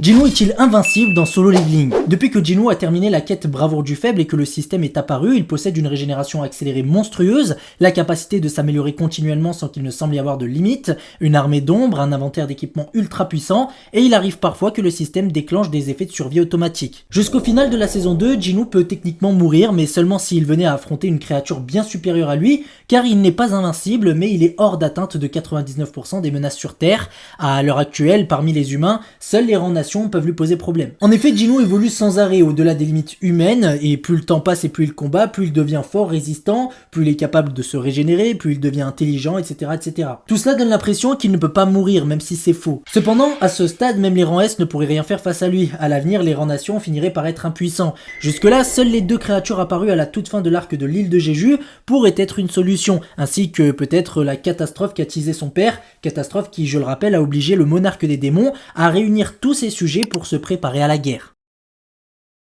Jinwoo est-il invincible dans Solo Leveling? Depuis que Jinwoo a terminé la quête Bravoure du Faible et que le système est apparu, il possède une régénération accélérée monstrueuse, la capacité de s'améliorer continuellement sans qu'il ne semble y avoir de limite, une armée d'ombre, un inventaire d'équipements ultra puissant, et il arrive parfois que le système déclenche des effets de survie automatiques. Jusqu'au final de la saison 2, Jinwoo peut techniquement mourir, mais seulement s'il venait à affronter une créature bien supérieure à lui, car il n'est pas invincible, mais il est hors d'atteinte de 99% des menaces sur Terre. À l'heure actuelle, parmi les humains, seuls les rangs nations peuvent lui poser problème. En effet, Jinwoo évolue sans arrêt au-delà des limites humaines, et plus le temps passe et plus il combat, plus il devient fort, résistant, plus il est capable de se régénérer, plus il devient intelligent, etc. etc. Tout cela donne l'impression qu'il ne peut pas mourir, même si c'est faux. Cependant, à ce stade, même les rangs S ne pourraient rien faire face à lui. À l'avenir, les rangs nations finiraient par être impuissants. Jusque-là, seules les deux créatures apparues à la toute fin de l'arc de l'île de Jeju pourraient être une solution, ainsi que peut-être la catastrophe qu'a teasé son père, catastrophe qui, je le rappelle, a obligé le monarque des démons à réunir tous ses sujets pour se préparer à la guerre.